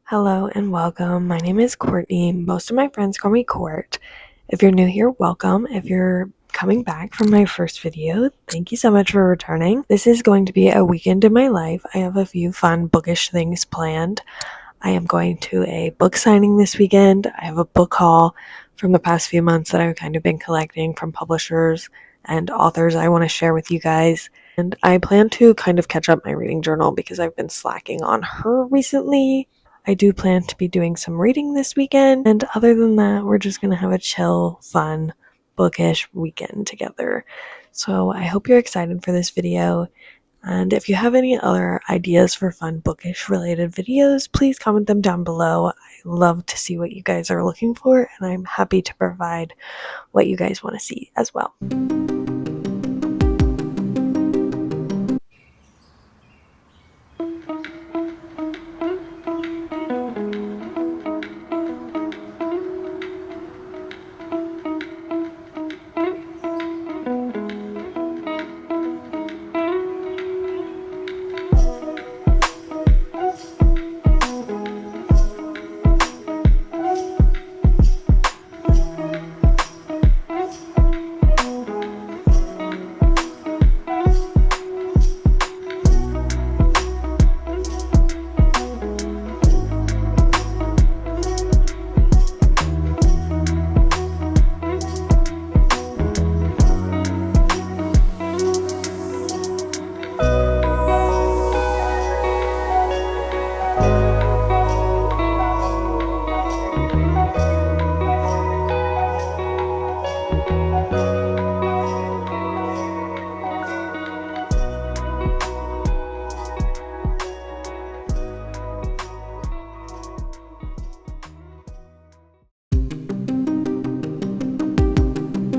Hello and welcome. My name is Courtney. Most of my friends call me Cort. If you're new here, welcome. If you're coming back from my first video, thank you so much for returning. This is going to be a weekend in my life. I have a few fun bookish things planned. I am going to a book signing this weekend. I have a book haul from the past few months that I've kind of been collecting from publishers and authors I want to share with you guys. And I plan to kind of catch up my reading journal because I've been slacking on her recently. I do plan to be doing some reading this weekend, and other than that, we're just going to have a chill, fun, bookish weekend together. So I hope you're excited for this video, and if you have any other ideas for fun bookish related videos, please comment them down below. I love to see what you guys are looking for, and I'm happy to provide what you guys want to see as well.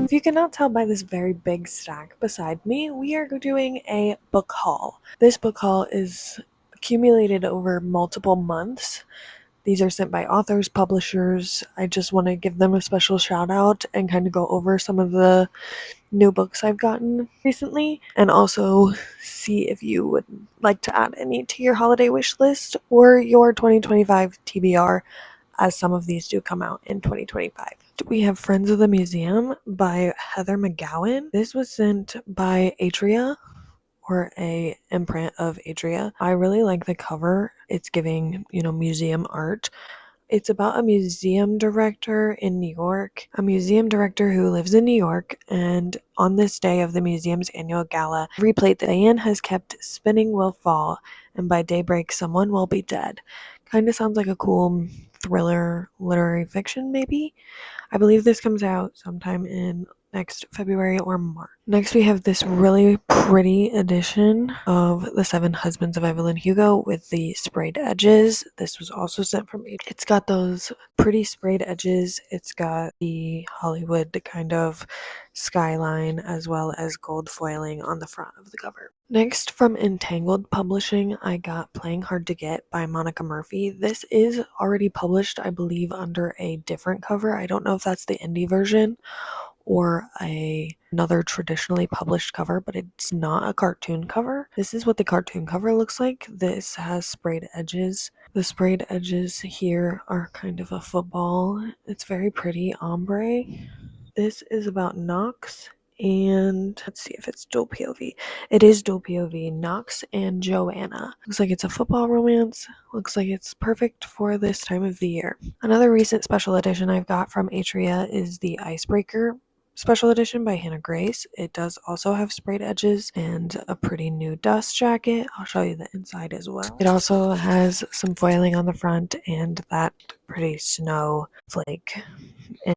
If you cannot tell by this very big stack beside me, we are doing a book haul. This book haul is accumulated over multiple months. These are sent by authors, publishers. I just want to give them a special shout out and kind of go over some of the new books I've gotten recently, and also see if you would like to add any to your holiday wish list or your 2025 TBR, as some of these do come out in 2025. We have Friends of the Museum by Heather McGowan. This was sent by Atria, or a imprint of Atria. I really like the cover. It's giving, museum art. It's about a museum director in New York, a museum director who lives in New York, and on this day of the museum's annual gala, every plate that Diane has kept spinning will fall, and by daybreak someone will be dead. Kind of sounds like a cool thriller literary fiction, maybe? I believe this comes out sometime in next February or March. Next, we have this really pretty edition of The Seven Husbands of Evelyn Hugo with the sprayed edges. This was also sent from It's got those pretty sprayed edges. It's got the Hollywood kind of skyline as well as gold foiling on the front of the cover. Next, from Entangled Publishing, I got Playing Hard to Get by Monica Murphy. This is already published, I believe, under a different cover. I don't know if that's the indie version or another traditionally published cover, but it's not a cartoon cover. This is what the cartoon cover looks like. This has sprayed edges. The sprayed edges here are kind of a football. It's very pretty ombre. This is about Knox and let's see if it's dual POV. It is dual POV. Knox and Joanna. Looks like it's a football romance. Looks like it's perfect for this time of the year. Another recent special edition I've got from Atria is the Icebreaker special edition by Hannah Grace. It does also have sprayed edges and a pretty new dust jacket. I'll show you the inside as well. It also has some foiling on the front and that pretty snowflake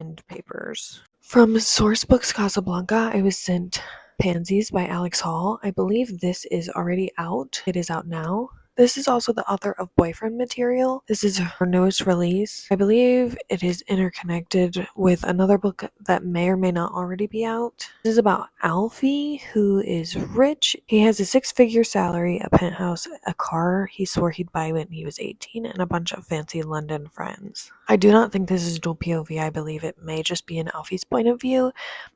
end papers. From Sourcebooks Casablanca, I was sent Pansies by Alex Hall. I believe this is already out. It is out now. This is also the author of Boyfriend Material. This is her newest release. I believe it is interconnected with another book that may or may not already be out. This is about Alfie, who is rich. He has a six-figure salary, a penthouse, a car he swore he'd buy when he was 18, and a bunch of fancy London friends. I do not think this is dual POV. I believe it may just be in Alfie's point of view,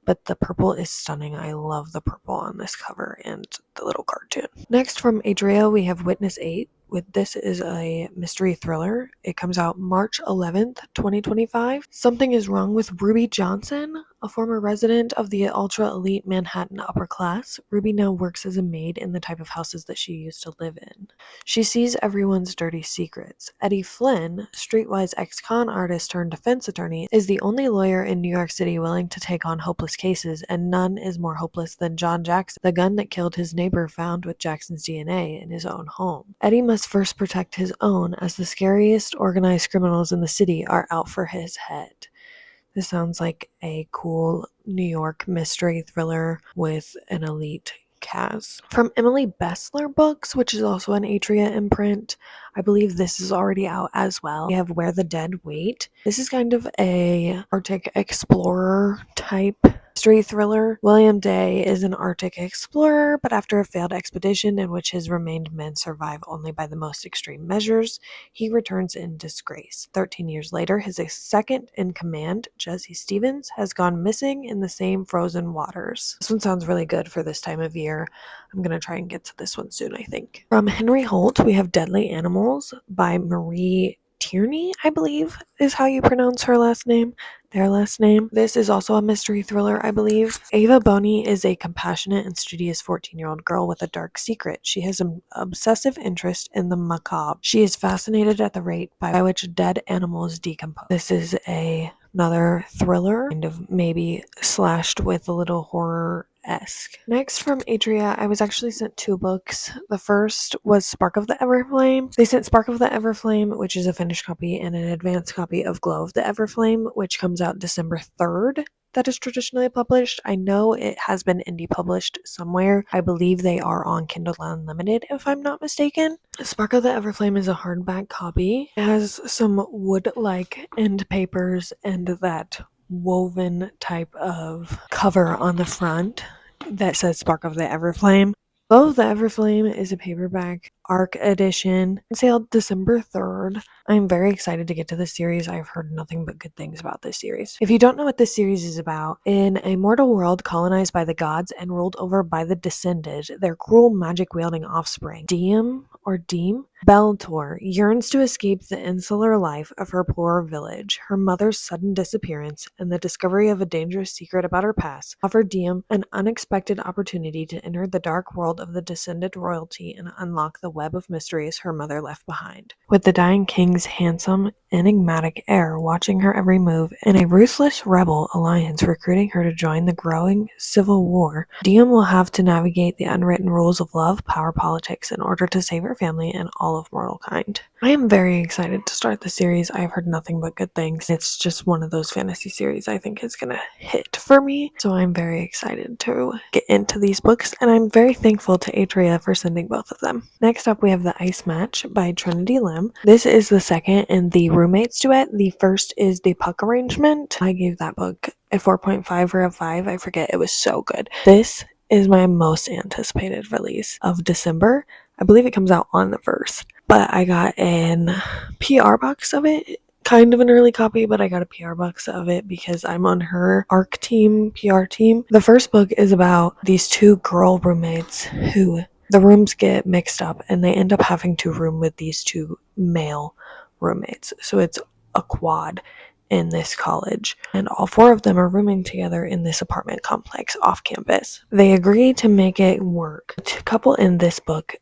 but the purple is stunning. I love the purple on this cover and the little cartoon. Next, from Adria, we have Witness 8 This is a mystery thriller. It comes out March 11th, 2025. Something is wrong with Ruby Johnson, a former resident of the ultra-elite Manhattan upper class. Ruby now works as a maid in the type of houses that she used to live in. She sees everyone's dirty secrets. Eddie Flynn, streetwise ex-con artist turned defense attorney, is the only lawyer in New York City willing to take on hopeless cases, and none is more hopeless than John Jackson, the gun that killed his neighbor found with Jackson's DNA in his own home. Eddie must first protect his own, as the scariest organized criminals in the city are out for his head. This sounds like a cool New York mystery thriller with an elite cast. From Emily Bessler Books, which is also an Atria imprint. I believe this is already out as well. We have Where the Dead Wait. This is kind of a Arctic explorer type mystery thriller. William Day is an Arctic explorer, but after a failed expedition in which his remained men survive only by the most extreme measures, he returns in disgrace. 13 years later, his second in command, Jesse Stevens, has gone missing in the same frozen waters. This one sounds really good for this time of year. I'm going to try and get to this one soon, I think. From Henry Holt, we have Deadly Animals by Marie Tierney, I believe is how you pronounce her last name. Their last name. This is also a mystery thriller, I believe. Ava Boney is a compassionate and studious 14-year-old girl with a dark secret. She has an obsessive interest in the macabre. She is fascinated at the rate by which dead animals decompose. This is another thriller, kind of maybe slashed with a little horror-esque. Next from Atria, I was actually sent 2 books. The first was Spark of the Everflame. They sent Spark of the Everflame, which is a finished copy, and an advanced copy of Glow of the Everflame, which comes out December 3rd. That is traditionally published. I know it has been indie published somewhere. I believe they are on Kindle Unlimited, if I'm not mistaken. Spark of the Everflame is a hardback copy. It has some wood-like end papers and that woven type of cover on the front that says Spark of the Everflame. Glow of the Everflame is a paperback ARC edition. On sale December 3rd. I'm very excited to get to this series. I've heard nothing but good things about this series. If you don't know what this series is about, in a mortal world colonized by the gods and ruled over by the Descended, their cruel magic-wielding offspring, Deem Beltor, yearns to escape the insular life of her poor village. Her mother's sudden disappearance and the discovery of a dangerous secret about her past offer Diem an unexpected opportunity to enter the dark world of the Descended royalty and unlock the web of mysteries her mother left behind. With the dying king's handsome, enigmatic heir watching her every move and a ruthless rebel alliance recruiting her to join the growing civil war, Diem will have to navigate the unwritten rules of love, power, politics in order to save her family and all of mortal kind. I am very excited to start the series. I've heard nothing but good things. It's just one of those fantasy series I think is gonna hit for me, so I'm very excited to get into these books, and I'm very thankful to Atria for sending both of them. Next up, we have The Ice Match by Trinity Lim. This is the second in the roommates duet. The first is The Puck Arrangement. I gave that book a 4.5 or a 5. I forget. It was so good. This is my most anticipated release of December. I believe it comes out on the 1st, but I got an PR box of it. Kind of an early copy, but I got a PR box of it because I'm on her ARC team, PR team. The first book is about these 2 girl roommates who the rooms get mixed up and they end up having to room with these 2 male roommates. So it's a quad in this college, and all 4 of them are rooming together in this apartment complex off campus. They agree to make it work. The couple in this book,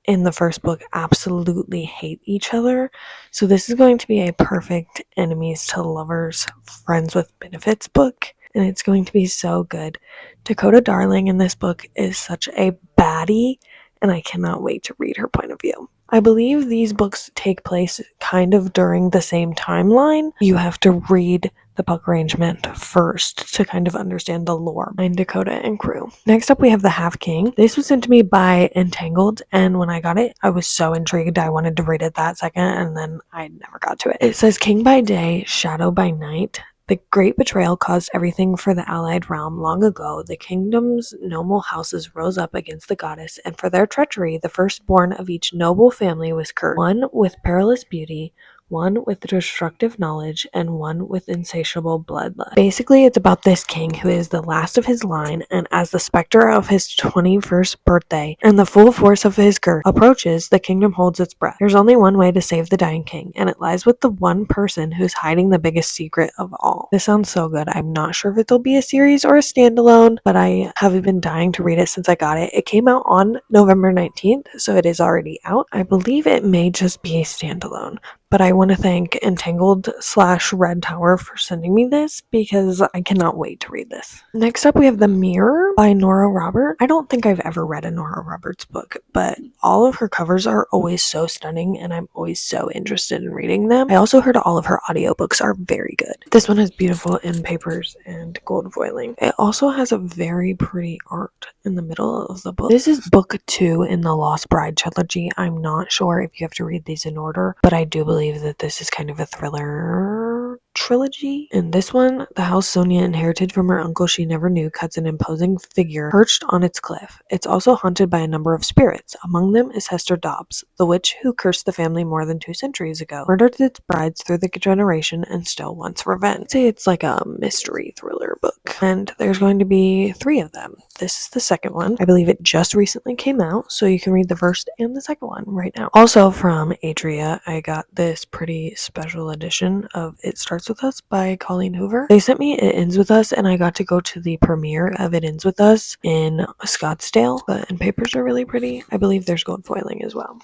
in the first book, absolutely hate each other, so this is going to be a perfect enemies to lovers, friends with benefits book, and it's going to be so good. Dakota Darling in this book is such a baddie, and I cannot wait to read her point of view. I believe these books take place kind of during the same timeline. You have to read The Puck Arrangement first to kind of understand the lore behind Dakota and crew. Next up, we have The Half King. This was sent to me by Entangled, and when I got it, I was so intrigued. I wanted to read it that second, and then I never got to it. It says, King by day, shadow by night. The great betrayal caused everything for the allied realm. Long ago, the kingdom's noble houses rose up against the goddess, and for their treachery, the firstborn of each noble family was cursed. One with perilous beauty, one with destructive knowledge and one with insatiable bloodlust. Basically, it's about this king who is the last of his line, and as the specter of his 21st birthday and the full force of his girth approaches, the kingdom holds its breath. There's only one way to save the dying king, and it lies with the one person who's hiding the biggest secret of all. This sounds so good. I'm not sure if it'll be a series or a standalone, but I have been dying to read it since I got it. It came out on November 19th, so it is already out. I believe it may just be a standalone, but I want to thank Entangled/Red Tower for sending me this because I cannot wait to read this. Next up, we have The Mirror by Nora Roberts. I don't think I've ever read a Nora Roberts book, but all of her covers are always so stunning and I'm always so interested in reading them. I also heard all of her audiobooks are very good. This one has beautiful end papers and gold foiling. It also has a very pretty art in the middle of the book. This is book 2 in the Lost Bride trilogy. I'm not sure if you have to read these in order, but I do believe that this is kind of a thriller trilogy. In this one, the house Sonia inherited from her uncle she never knew cuts an imposing figure perched on its cliff. It's also haunted by a number of spirits. Among them is Hester Dobbs, the witch who cursed the family more than 2 centuries ago, murdered its brides through the generation, and still wants revenge. I'd say it's like a mystery thriller book, and there's going to be 3 of them. This is the second one. I believe it just recently came out, so you can read the first and the second one right now. Also from Adria, I got this pretty special edition of It Starts With Us by Colleen Hoover. They sent me It Ends With Us, and I got to go to the premiere of It Ends With Us in Scottsdale. The end papers are really pretty. I believe there's gold foiling as well.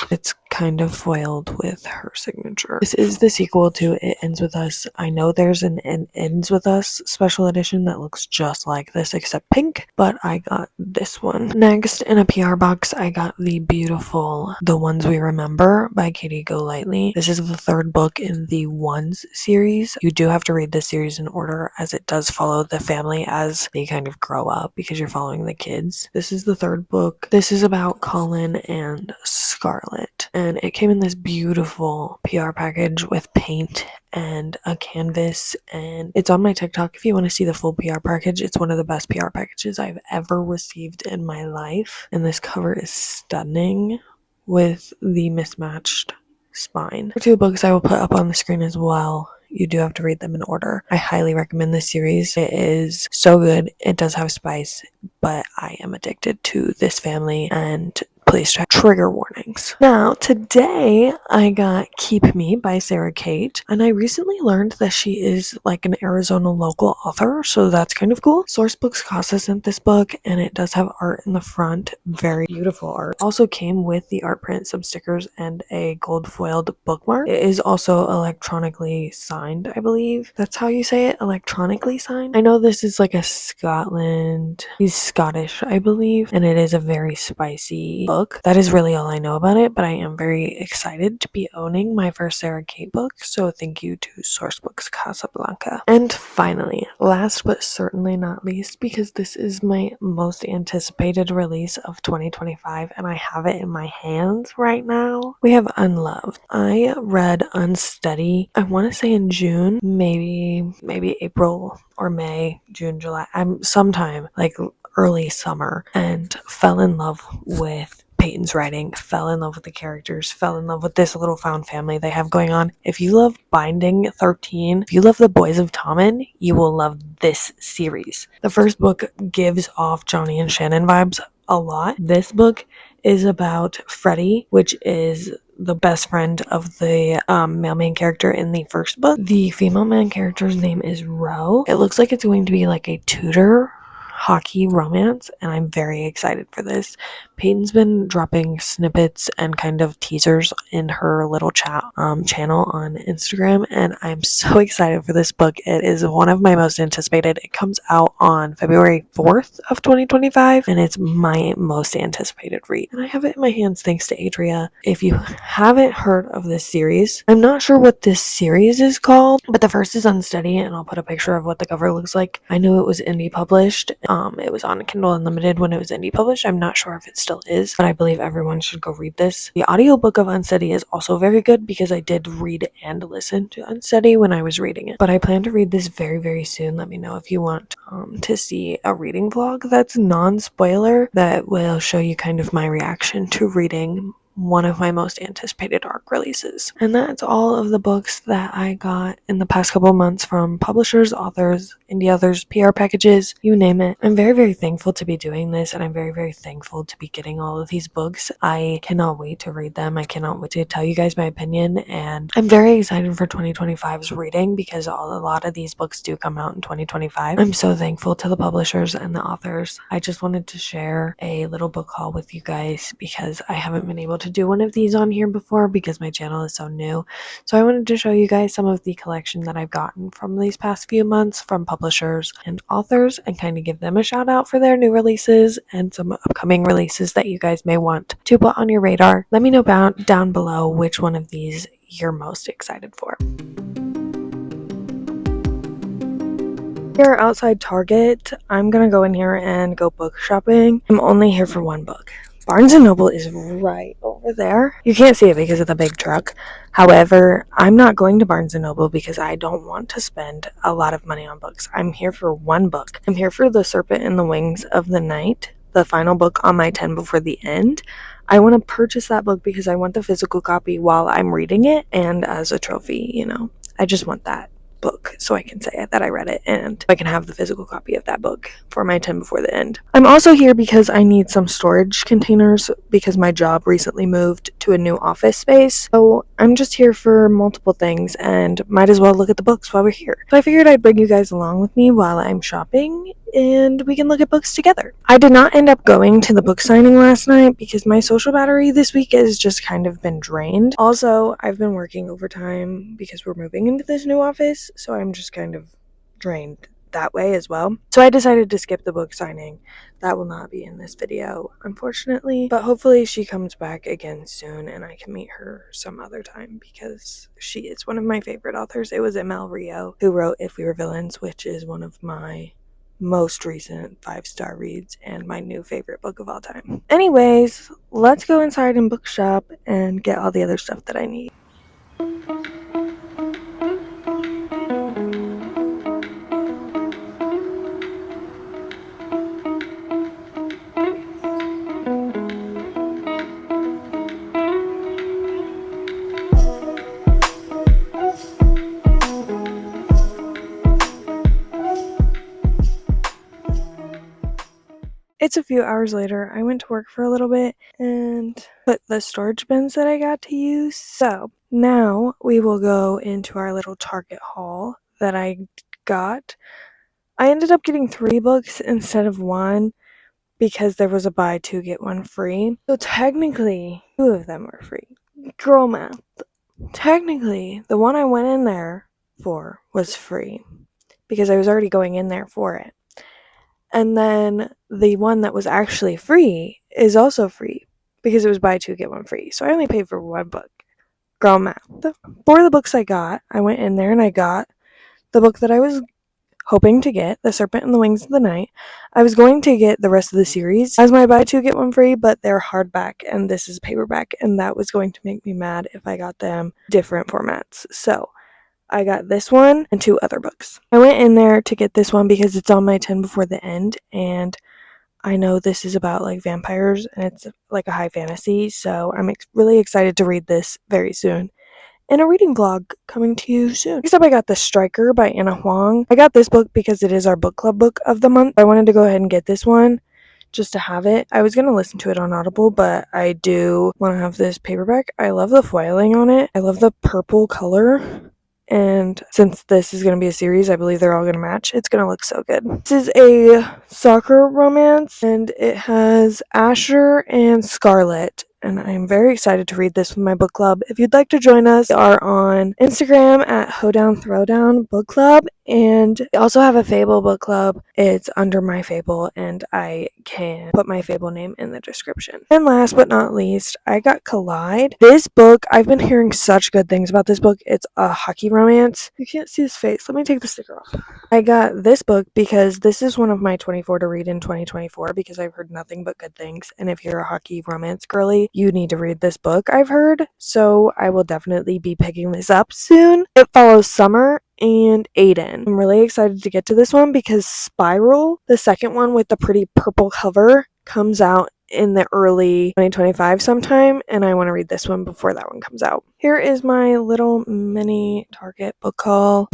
It's kind of foiled with her signature. This is the sequel to It Ends With Us. I know there's an It Ends With Us special edition that looks just like this except pink, but I got this one. Next, in a PR box, I got the beautiful The Ones We Remember by Katie Golightly. This is the 3rd book in the Ones series. You do have to read this series in order as it does follow the family as they kind of grow up because you're following the kids. This is the 3rd book. This is about Colin and Scarlett, and it came in this beautiful PR package with paint and a canvas, and it's on my TikTok if you want to see the full PR package. It's one of the best PR packages I've ever received in my life, and this cover is stunning with the mismatched spine. For 2 books I will put up on the screen as well. You do have to read them in order. I highly recommend this series. It is so good. It does have spice, but I am addicted to this family, and please check trigger warnings. Now, today I got Keep Me by Sarah Kate, and I recently learned that she is like an Arizona local author, so that's kind of cool. Sourcebooks Casa sent this book, and it does have art in the front, very beautiful art. It also came with the art print, some stickers, and a gold foiled bookmark. It is also electronically signed, I believe. That's how you say it, electronically signed. I know this is like a Scotland, he's Scottish, I believe, and it is a very spicy book. That is really all I know about it, but I am very excited to be owning my first Sarah Kate book, so thank you to Sourcebooks Casablanca. And finally, last but certainly not least, because this is my most anticipated release of 2025 and I have it in my hands right now, we have Unloved. I read Unsteady, I want to say in June, maybe April or May, June, July, I'm sometime like early summer, and fell in love with Peyton's writing, fell in love with the characters, fell in love with this little found family they have going on. If you love Binding 13, if you love The Boys of Tommen, you will love this series. The first book gives off Johnny and Shannon vibes a lot. This book is about Freddie, which is the best friend of the male main character in the first book. The female main character's name is Ro. It looks like it's going to be like a Tudor hockey romance, and I'm very excited for this. Peyton's been dropping snippets and kind of teasers in her little chat channel on Instagram, and I'm so excited for this book. It is one of my most anticipated. It comes out on February 4th of 2025, and it's my most anticipated read. And I have it in my hands thanks to Adria. If you haven't heard of this series, I'm not sure what this series is called, but the first is Unsteady, and I'll put a picture of what the cover looks like. I know it was indie published. It was on Kindle Unlimited when it was indie published. I'm not sure if it still is, but I believe everyone should go read this. The audiobook of Unsteady is also very good because I did read and listen to Unsteady when I was reading it. But I plan to read this very, very soon. Let me know if you want to see a reading vlog that's non-spoiler that will show you kind of my reaction to reading one of my most anticipated ARC releases. And that's all of the books that I got in the past couple months from publishers, authors, indie authors, PR packages, you name it. I'm very, very thankful to be doing this, and I'm very, very thankful to be getting all of these books. I cannot wait to read them. I cannot wait to tell you guys my opinion, and I'm very excited for 2025's reading because a lot of these books do come out in 2025. I'm so thankful to the publishers and the authors. I just wanted to share a little book haul with you guys because I haven't been able to do one of these on here before because my channel is so new. So I wanted to show you guys some of the collection that I've gotten from these past few months from publishers and authors and kind of give them a shout out for their new releases and some upcoming releases that you guys may want to put on your radar. Let me know down below which one of these you're most excited for. Here outside Target, I'm gonna go in here and go book shopping. I'm only here for one book. Barnes & Noble is right over there. You can't see it because of the big truck. However, I'm not going to Barnes & Noble because I don't want to spend a lot of money on books. I'm here for one book. I'm here for The Serpent and the Wings of the Night, the final book on my 10 Before the End. I want to purchase that book because I want the physical copy while I'm reading it and as a trophy, you know. I just want that book so I can say that I read it and I can have the physical copy of that book for my 10 Before the End. I'm also here because I need some storage containers because my job recently moved to a new office space. So I'm just here for multiple things and might as well look at the books while we're here. So I figured I'd bring you guys along with me while I'm shopping and we can look at books together. I did not end up going to the book signing last night because my social battery this week has just kind of been drained. Also, I've been working overtime because we're moving into this new office, so I'm just kind of drained that way as well. So I decided to skip the book signing. That will not be in this video, unfortunately, but hopefully she comes back again soon and I can meet her some other time because she is one of my favorite authors. It was Emel Rio who wrote If We Were Villains, which is one of my most recent 5-star reads and my new favorite book of all time. Anyways, let's go inside and bookshop and get all the other stuff that I need. It's a few hours later. I went to work for a little bit and put the storage bins that I got to use. So now we will go into our little Target haul that I got. I ended up getting 3 books instead of 1 because there was a buy 2 get 1 free. So technically 2 of them were free. Girl math. Technically the one I went in there for was free because I was already going in there for it. And then the one that was actually free is also free because it was buy 2 get 1 free. So I only paid for 1 book. Girl math. For the books I got, I went in there and I got the book that I was hoping to get, The Serpent and the Wings of the Night. I was going to get the rest of the series as my buy 2 get 1 free, but they're hardback and this is paperback, and that was going to make me mad if I got them different formats. So I got this one and 2 other books. I went in there to get this one because it's on my 10 Before the End, and I know this is about like vampires and it's like a high fantasy, so I'm really excited to read this very soon. And a reading vlog coming to you soon. Next up, I got The Striker by Anna Huang. I got this book because it is our book club book of the month. I wanted to go ahead and get this one just to have it. I was going to listen to it on Audible, but I do want to have this paperback. I love the foiling on it. I love the purple color. And since this is going to be a series, I believe they're all going to match. It's going to look so good. This is a soccer romance, and it has Asher and Scarlett. And I am very excited to read this with my book club. If you'd like to join us, we are on Instagram at Hoedown Throwdown Book Club. And we also have a Fable book club. It's under my Fable, and I can put my Fable name in the description. And last but not least, I got Collide. This book, I've been hearing such good things about this book. It's a hockey romance. You can't see his face. Let me take the sticker off. I got this book because this is one of my 24 to read in 2024 because I've heard nothing but good things. And if you're a hockey romance girly, you need to read this book, I've heard. So I will definitely be picking this up soon. It follows Summer and Aiden. I'm really excited to get to this one because Spiral, the second one with the pretty purple cover, comes out in the early 2025 sometime, and I want to read this one before that one comes out. Here is my little mini Target book haul.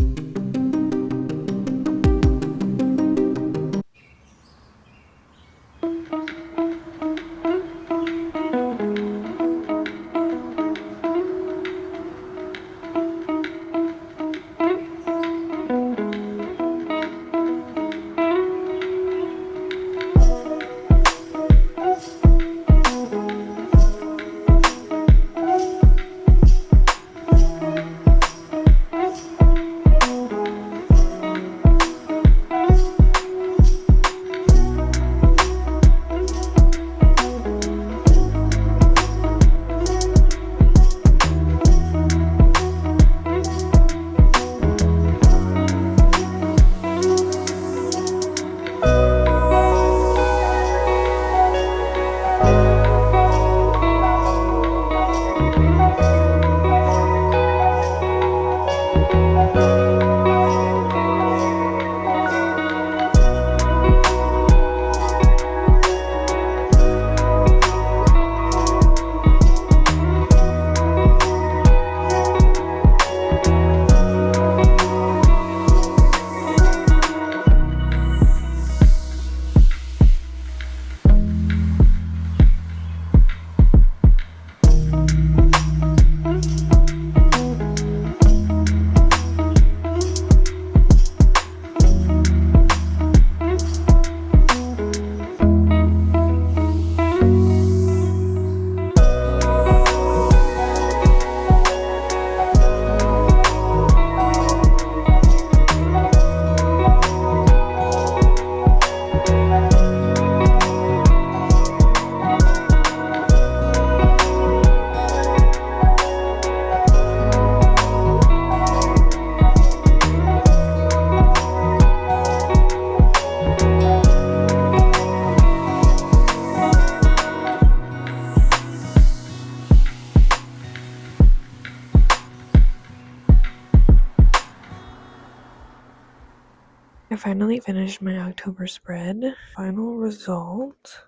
I finally finished my October spread. Final result,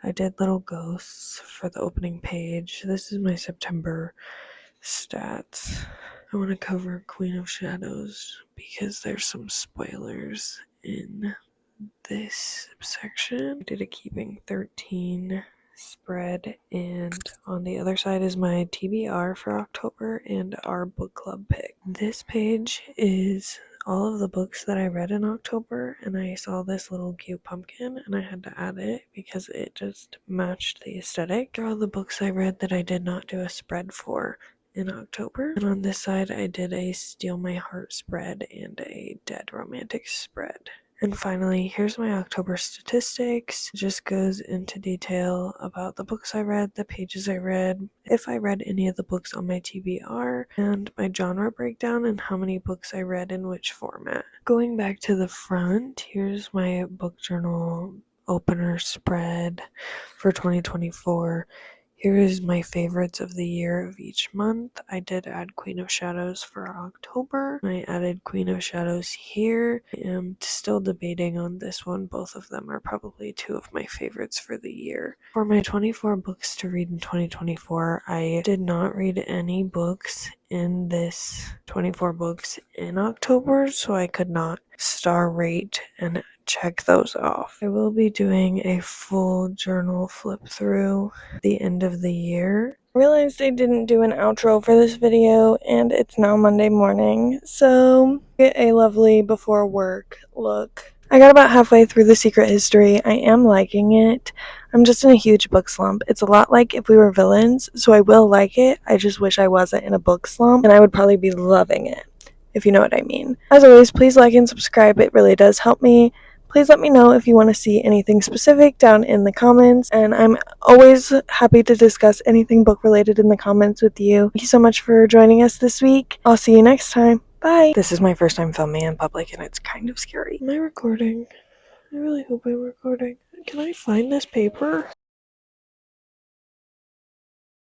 I did little ghosts for the opening page. This is my September stats. I want to cover Queen of Shadows because there's some spoilers in this section. I did a Keeping 13 spread, and on the other side is my TBR for October and our book club pick. This page is all of the books that I read in October, and I saw this little cute pumpkin and I had to add it because it just matched the aesthetic. These are all the books I read that I did not do a spread for in October. And on this side I did a Steal My Heart spread and a Dead Romantic spread. And finally, here's my October statistics. It just goes into detail about the books I read, the pages I read, if I read any of the books on my TBR, and my genre breakdown and how many books I read in which format. Going back to the front, here's my book journal opener spread for 2024. Here is my favorites of the year of each month. I did add Queen of Shadows for October. I added Queen of Shadows here. I am still debating on this one. Both of them are probably two of my favorites for the year. For my 24 books to read in 2024, I did not read any books in this 24 books in October, so I could not star rate and check those off. I will be doing a full journal flip through at the end of the year. I realized I didn't do an outro for this video, and it's now Monday morning, so get a lovely before work look. I got about halfway through The Secret History. I am liking it. I'm just in a huge book slump. It's a lot like If We Were Villains, so I will like it. I just wish I wasn't in a book slump, and I would probably be loving it, if you know what I mean. As always, please like and subscribe. It really does help me. Please let me know if you want to see anything specific down in the comments, and I'm always happy to discuss anything book related in the comments with you. Thank you so much for joining us this week. I'll see you next time. Bye! This is my first time filming in public, and it's kind of scary. Am I recording? I really hope I'm recording. Can I find this paper?